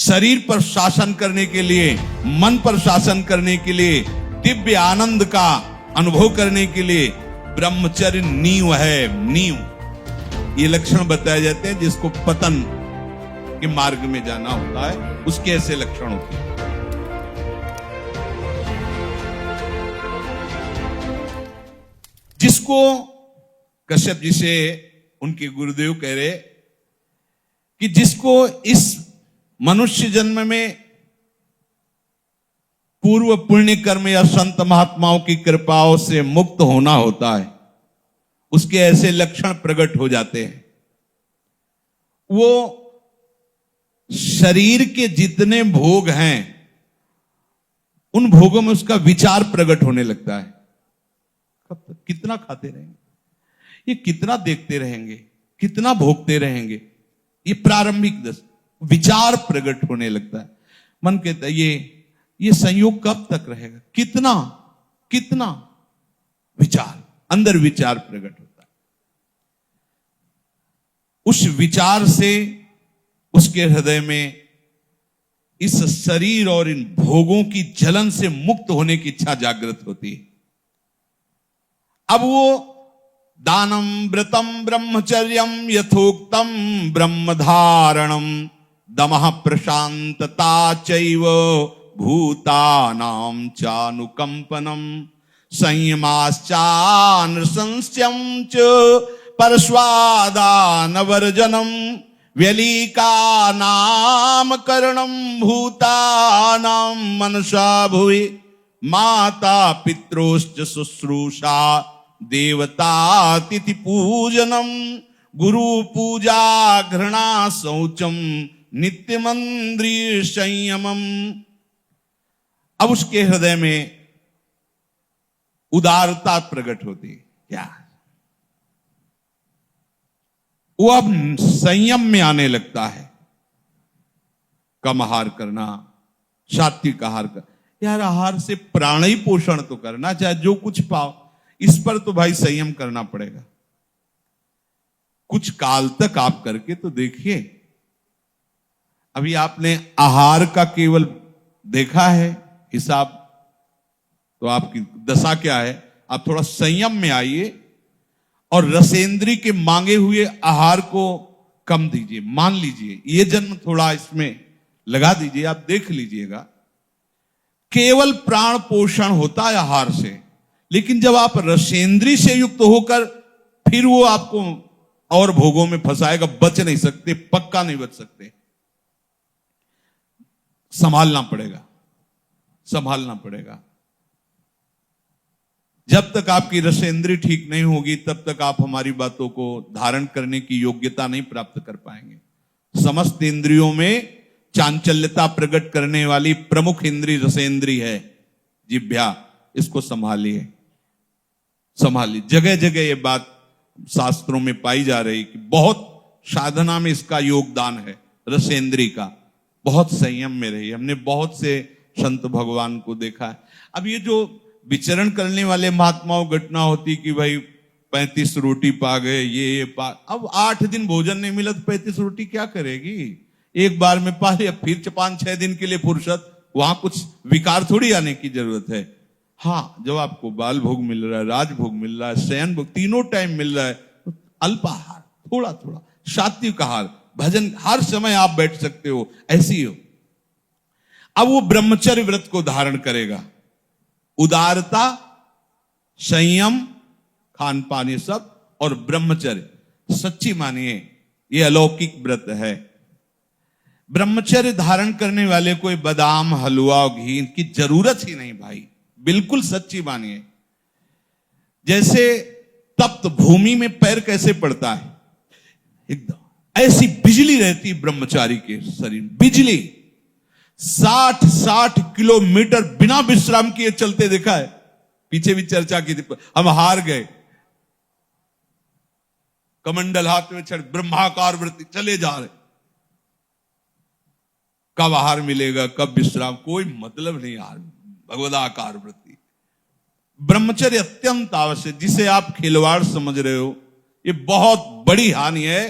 शरीर पर शासन करने के लिए, मन पर शासन करने के लिए, दिव्य आनंद का अनुभव करने के लिए ब्रह्मचर्य नींव है। नींव ये लक्षण बताए जाते हैं जिसको पतन के मार्ग में जाना होता है, उसके ऐसे लक्षण होते हैं। जिसको कश्यप जी से उनके गुरुदेव कह रहे कि जिसको इस मनुष्य जन्म में पूर्व पुण्य कर्म या संत महात्माओं की कृपाओं से मुक्त होना होता है, उसके ऐसे लक्षण प्रकट हो जाते हैं। वो शरीर के जितने भोग हैं उन भोगों में उसका विचार प्रकट होने लगता है। कब तक कितना खाते रहेंगे, ये कितना देखते रहेंगे, कितना भोगते रहेंगे, ये प्रारंभिक दशा विचार प्रकट होने लगता है। मन कहता है ये संयोग कब तक रहेगा, कितना कितना विचार, अंदर विचार प्रकट होता है। उस विचार से उसके हृदय में इस शरीर और इन भोगों की जलन से मुक्त होने की इच्छा जागृत होती है। अब वो दानम व्रतम ब्रह्मचर्यम यथोक्तम ब्रह्मधारणम दमः प्रशांतता चैव भूतानां चानुकंपनम संयमाश्चानृशंस्यं च परस्वादानवर्जनम व्यलीका नामकरणम भूतानां मनसा भुवि माता पित्रोश्च शुश्रूषा देवतातिथि पूजनम गुरु पूजा घृणा शौचम नित्य मंद्रिय संयमम। अब उसके हृदय में उदारता प्रकट होती है। क्या वो अब संयम में आने लगता है। कम आहार करना, सात्विक आहार कर, यार आहार से प्राण ही पोषण तो करना, चाहे जो कुछ पाओ, इस पर तो भाई संयम करना पड़ेगा। कुछ काल तक आप करके तो देखिए। अभी आपने आहार का केवल देखा है हिसाब, तो आपकी दशा क्या है। आप थोड़ा संयम में आइए और रसेंद्री के मांगे हुए आहार को कम दीजिए। मान लीजिए ये जन्म थोड़ा इसमें लगा दीजिए, आप देख लीजिएगा। केवल प्राण पोषण होता है आहार से, लेकिन जब आप रसेंद्री से युक्त होकर फिर वो आपको और भोगों में फंसाएगा, बच नहीं सकते, पक्का नहीं बच सकते। संभालना पड़ेगा, संभालना पड़ेगा। जब तक आपकी रसेंद्री ठीक नहीं होगी तब तक आप हमारी बातों को धारण करने की योग्यता नहीं प्राप्त कर पाएंगे। समस्त इंद्रियों में चांचल्यता प्रकट करने वाली प्रमुख इंद्री रसेंद्री है, जिह्वा। इसको संभालिए, संभालिए। जगह जगह ये बात शास्त्रों में पाई जा रही कि बहुत साधना में इसका योगदान है, रसेंद्री का। बहुत संयम में रही। हमने बहुत से संत भगवान को देखा है। अब ये जो विचरण करने वाले महात्माओं घटना होती कि भाई 35 रोटी पा गए, ये पा, अब 8 दिन भोजन नहीं मिला तो 35 रोटी क्या करेगी। एक बार में पा लिया, फिर 5-6 दिन के लिए फुर्सत, वहां कुछ विकार थोड़ी आने की जरूरत है। हाँ, जब आपको बाल भोग मिल रहा है, राजभोग मिल रहा है, शयन भोग तीनों टाइम मिल रहा है, तो अल्पाहार, थोड़ा थोड़ा सात्विक आहार, भजन, हर समय आप बैठ सकते हो, ऐसी हो। अब वो ब्रह्मचर्य व्रत को धारण करेगा। उदारता, संयम, खान पान, ये सब, और ब्रह्मचर्य। सच्ची मानिए ये अलौकिक व्रत है। ब्रह्मचर्य धारण करने वाले को बादाम, हलवा, घी की जरूरत ही नहीं भाई, बिल्कुल सच्ची मानिए। जैसे तप्त भूमि में पैर कैसे पड़ता है, एकदम ऐसी बिजली रहती ब्रह्मचारी के शरीर, बिजली। 60-60 किलोमीटर बिना विश्राम किए चलते देखा है। पीछे भी चर्चा की थी, हम हार गए। कमंडल हाथ में छड़, ब्रह्माकार वृत्ति, चले जा रहे। कब आहार मिलेगा, कब विश्राम, कोई मतलब नहीं। आहार भगवदाकार वृत्ति, ब्रह्मचर्य अत्यंत आवश्यक। जिसे आप खिलवाड़ समझ रहे हो, ये बहुत बड़ी हानि है।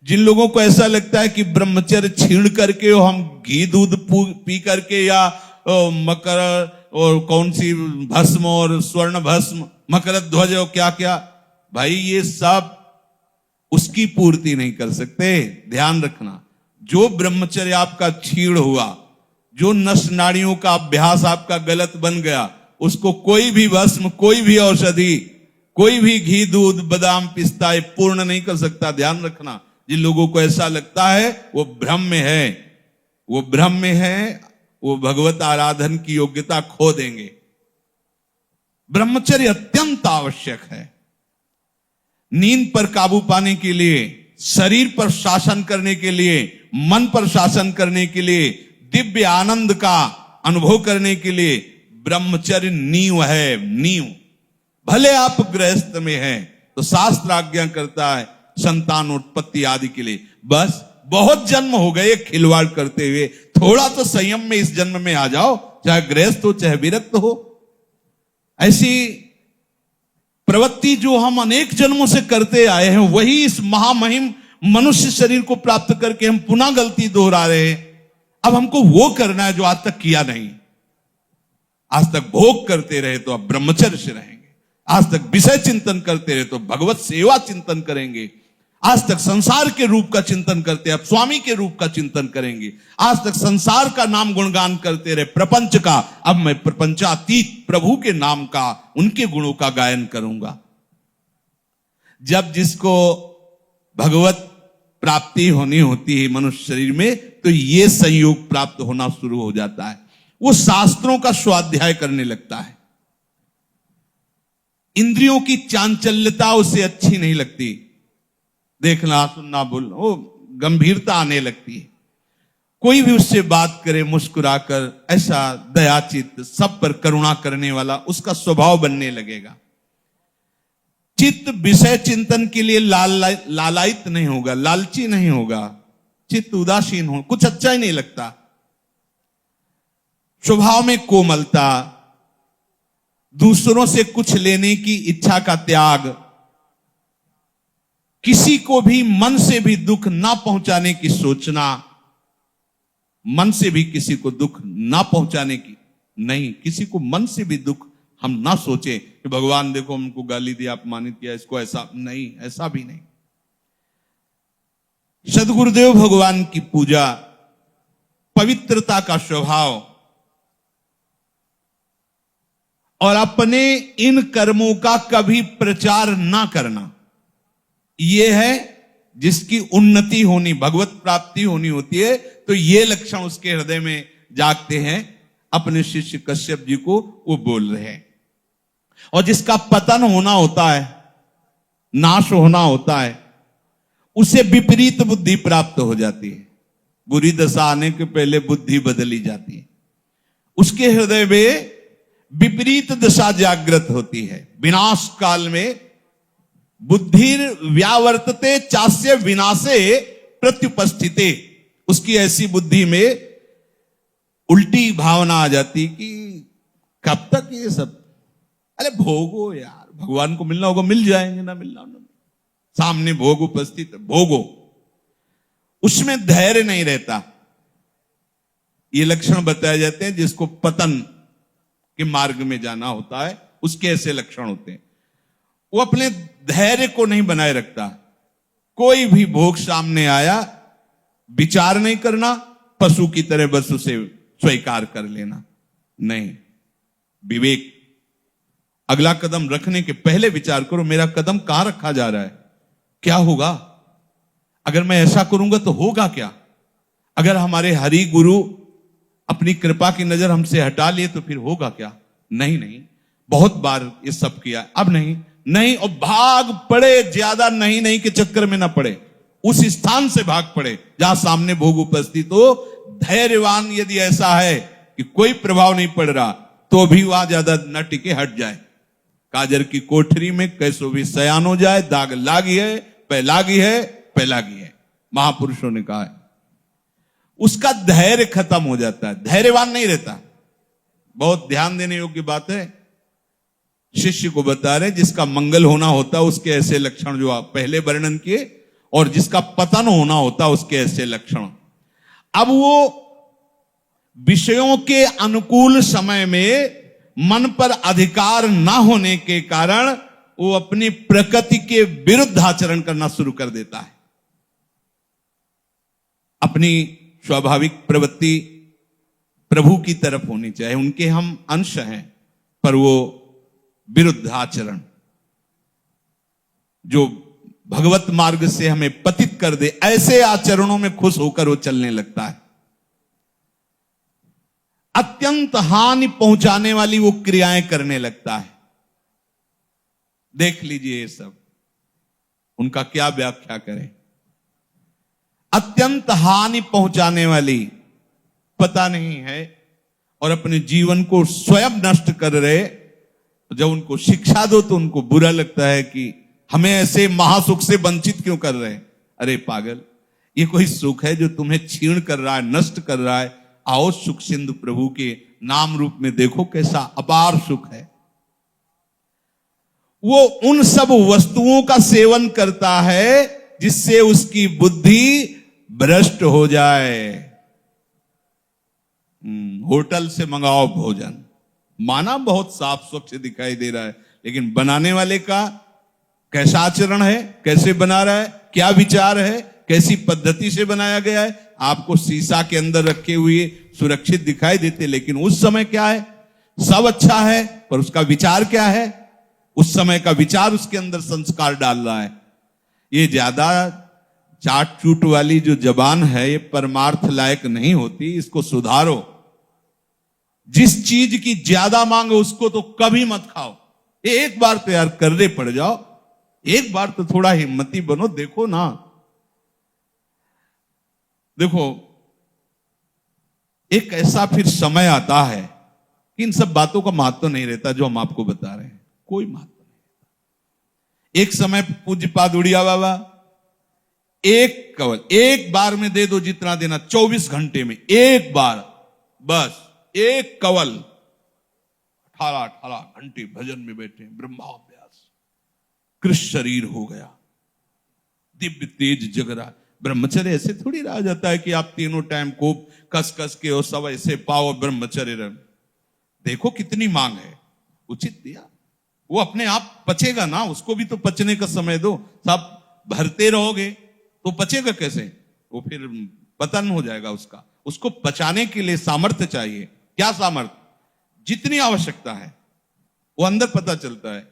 जिन लोगों को ऐसा लगता है कि ब्रह्मचर्य छीण करके हम घी दूध पी करके या मकर और कौन सी भस्म और स्वर्ण भस्म मकर ध्वज और क्या क्या, भाई ये सब उसकी पूर्ति नहीं कर सकते। ध्यान रखना, जो ब्रह्मचर्य आपका छीण हुआ, जो नस नाड़ियों का अभ्यास आपका गलत बन गया, उसको कोई भी भस्म, कोई भी औषधि, कोई भी घी दूध बादाम पिस्ता ये पूर्ण नहीं कर सकता। ध्यान रखना, जिन लोगों को ऐसा लगता है वो भ्रम में है, वो भ्रम में है, वो भगवत आराधन की योग्यता खो देंगे। ब्रह्मचर्य अत्यंत आवश्यक है। नींद पर काबू पाने के लिए, शरीर पर शासन करने के लिए, मन पर शासन करने के लिए, दिव्य आनंद का अनुभव करने के लिए ब्रह्मचर्य नींव है, नींव। भले आप गृहस्थ में हैं तो शास्त्र आज्ञा करता है संतान उत्पत्ति आदि के लिए, बस बहुत जन्म हो गए खिलवाड़ करते हुए, थोड़ा तो संयम में इस जन्म में आ जाओ, चाहे गृहस्थ हो चाहे विरक्त हो। ऐसी प्रवृत्ति जो हम अनेक जन्मों से करते आए हैं, वही इस महामहिम मनुष्य शरीर को प्राप्त करके हम पुनः गलती दोहरा रहे हैं। अब हमको वो करना है जो आज तक किया नहीं। आज तक भोग करते रहे तो अब ब्रह्मचर्य से रहेंगे, आज तक विषय चिंतन करते रहे तो भगवत सेवा चिंतन करेंगे, आज तक संसार के रूप का चिंतन करते अब स्वामी के रूप का चिंतन करेंगे, आज तक संसार का नाम गुणगान करते रहे, प्रपंच का, अब मैं प्रपंचातीत प्रभु के नाम का, उनके गुणों का गायन करूंगा। जब जिसको भगवत प्राप्ति होनी होती है मनुष्य शरीर में, तो ये संयोग प्राप्त होना शुरू हो जाता है। वो शास्त्रों का स्वाध्याय करने लगता है। इंद्रियों की चांचल्यता उसे अच्छी नहीं लगती, देखना सुनना बोलना, वो गंभीरता आने लगती है। कोई भी उससे बात करे मुस्कुराकर, ऐसा दयाचित, सब पर करुणा करने वाला उसका स्वभाव बनने लगेगा। चित्त विषय चिंतन के लिए लालायित नहीं होगा, लालची नहीं होगा, चित्त उदासीन हो, कुछ अच्छा ही नहीं लगता। स्वभाव में कोमलता, दूसरों से कुछ लेने की इच्छा का त्याग, किसी को भी मन से भी दुख ना पहुंचाने की सोचना, मन से भी किसी को दुख ना पहुंचाने की नहीं, किसी को मन से भी दुख हम ना सोचे कि भगवान देखो हमको गाली दिया, अपमानित किया, इसको ऐसा नहीं, ऐसा भी नहीं। सद्गुरुदेव भगवान की पूजा, पवित्रता का स्वभाव और अपने इन कर्मों का कभी प्रचार ना करना, यह है जिसकी उन्नति होनी, भगवत प्राप्ति होनी होती है। तो ये लक्षण उसके हृदय में जागते हैं। अपने शिष्य कश्यप जी को वो बोल रहे हैं। और जिसका पतन होना होता है, नाश होना होता है, उसे विपरीत बुद्धि प्राप्त हो जाती है। बुरी दशा आने के पहले बुद्धि बदली जाती है। उसके हृदय में विपरीत दशा जागृत होती है। विनाश काल में बुद्धि व्यावर्तते चास्य विनाशे प्रत्युपस्थिते, उसकी ऐसी बुद्धि में उल्टी भावना आ जाती कि कब तक ये सब, अरे भोगो यार, भगवान को मिलना होगा मिल जाएंगे, ना मिलना ना, सामने भोग उपस्थित, भोगो। उसमें धैर्य नहीं रहता। ये लक्षण बताए जाते हैं जिसको पतन के मार्ग में जाना होता है, उसके ऐसे लक्षण होते हैं। वो अपने धैर्य को नहीं बनाए रखता। कोई भी भोग सामने आया, विचार नहीं करना, पशु की तरह बस उसे स्वीकार कर लेना, नहीं। विवेक, अगला कदम रखने के पहले विचार करो, मेरा कदम कहां रखा जा रहा है, क्या होगा, अगर मैं ऐसा करूंगा तो होगा क्या, अगर हमारे हरि गुरु अपनी कृपा की नजर हमसे हटा लिए तो फिर होगा क्या। नहीं नहीं, बहुत बार ये सब किया, अब नहीं नहीं, और भाग पड़े, ज्यादा नहीं नहीं के चक्कर में ना पड़े, उस स्थान से भाग पड़े जहां सामने भोग उपस्थित हो। धैर्यवान यदि ऐसा है कि कोई प्रभाव नहीं पड़ रहा तो भी वहां ज्यादा न टिके, हट जाए। काजर की कोठरी में कैसो भी सयान हो जाए, दाग लागी है, पैलागी है, पैलागी है, महापुरुषों ने कहा है। उसका धैर्य खत्म हो जाता है, धैर्यवान नहीं रहता। बहुत ध्यान देने योग्य बात है। शिष्य को बता रहे जिसका मंगल होना होता है उसके ऐसे लक्षण जो आप पहले वर्णन किए, और जिसका पतन होना होता उसके ऐसे लक्षण। अब वो विषयों के अनुकूल समय में मन पर अधिकार ना होने के कारण वो अपनी प्रकृति के विरुद्ध आचरण करना शुरू कर देता है। अपनी स्वाभाविक प्रवृत्ति प्रभु की तरफ होनी चाहिए, उनके हम अंश हैं, पर वो विरुद्ध आचरण जो भगवत मार्ग से हमें पतित कर दे, ऐसे आचरणों में खुश होकर वो चलने लगता है। अत्यंत हानि पहुंचाने वाली वो क्रियाएं करने लगता है। देख लीजिए ये सब, उनका क्या व्याख्या करें। अत्यंत हानि पहुंचाने वाली, पता नहीं है, और अपने जीवन को स्वयं नष्ट कर रहे। जब उनको शिक्षा दो तो उनको बुरा लगता है कि हमें ऐसे महासुख से वंचित क्यों कर रहे हैं। अरे पागल, ये कोई सुख है जो तुम्हें क्षीण कर रहा है, नष्ट कर रहा है। आओ सुख सिंधु प्रभु के नाम रूप में देखो कैसा अपार सुख है। वो उन सब वस्तुओं का सेवन करता है जिससे उसकी बुद्धि भ्रष्ट हो जाए। होटल से मंगाओ भोजन, माना बहुत साफ स्वच्छ दिखाई दे रहा है, लेकिन बनाने वाले का कैसा आचरण है, कैसे बना रहा है, क्या विचार है, कैसी पद्धति से बनाया गया है। आपको शीशा के अंदर रखे हुए सुरक्षित दिखाई देते, लेकिन उस समय क्या है, सब अच्छा है, पर उसका विचार क्या है, उस समय का विचार उसके अंदर संस्कार डाल रहा है। ये ज्यादा चाट चूट वाली जो जबान है, ये परमार्थ लायक नहीं होती, इसको सुधारो। जिस चीज की ज्यादा मांग है उसको तो कभी मत खाओ। एक बार तो यार कर्रे पड़ जाओ, एक बार तो थोड़ा हिम्मती बनो। देखो ना, देखो एक ऐसा फिर समय आता है कि इन सब बातों का महत्व नहीं रहता जो हम आपको बता रहे हैं, कोई महत्व नहीं। एक समय पूज्यपाद उड़िया बाबा एक कवल एक बार में दे दो, जितना देना, 24 घंटे में एक बार, बस एक कवल। 18 घंटे भजन में बैठे, ब्रह्माभ्यास, कृष्ण शरीर हो गया, दिव्य तेज जग रहा। ब्रह्मचर्य ऐसे थोड़ी रहा जाता है कि आप तीनों टाइम को कस कस के और सब ऐसे पाओ ब्रह्मचर्य रह। देखो कितनी मांग है, उचित दिया, वो अपने आप पचेगा ना, उसको भी तो पचने का समय दो। सब भरते रहोगे तो पचेगा कैसे, वो फिर पतन हो जाएगा उसका। उसको पचाने के लिए सामर्थ्य चाहिए। क्या सामर्थ्य, जितनी आवश्यकता है वो अंदर पता चलता है।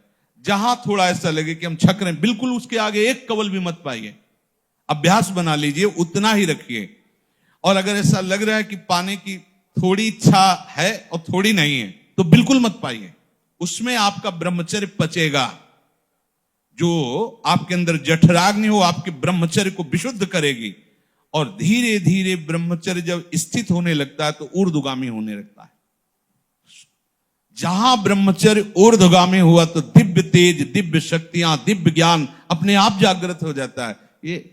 जहां थोड़ा ऐसा लगे कि हम छक रहे हैं, बिल्कुल उसके आगे एक कवल भी मत पाइए। अभ्यास बना लीजिए, उतना ही रखिए। और अगर ऐसा लग रहा है कि पाने की थोड़ी इच्छा है और थोड़ी नहीं है, तो बिल्कुल मत पाइए। उसमें आपका ब्रह्मचर्य पचेगा। जो आपके अंदर जठराग्नि हो, आपके ब्रह्मचर्य को विशुद्ध करेगी। और धीरे धीरे ब्रह्मचर्य जब स्थित होने लगता है तो ऊर्ध्वगामी होने लगता है। जहां ब्रह्मचर्य ऊर्ध्वगामी हुआ तो दिव्य तेज, दिव्य शक्तियां, दिव्य ज्ञान अपने आप जागृत हो जाता है। ये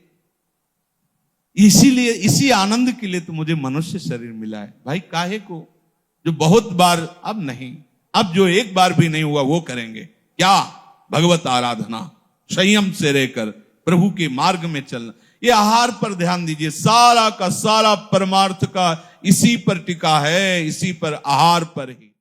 इसीलिए, इसी आनंद के लिए तो मुझे मनुष्य शरीर मिला है भाई। काहे को, जो बहुत बार, अब नहीं, अब जो एक बार भी नहीं हुआ वो करेंगे। क्या, भगवत आराधना, संयम से रहकर प्रभु के मार्ग में चलना। ये आहार पर ध्यान दीजिए, सारा का सारा परमार्थ का इसी पर टिका है, इसी पर, आहार पर ही।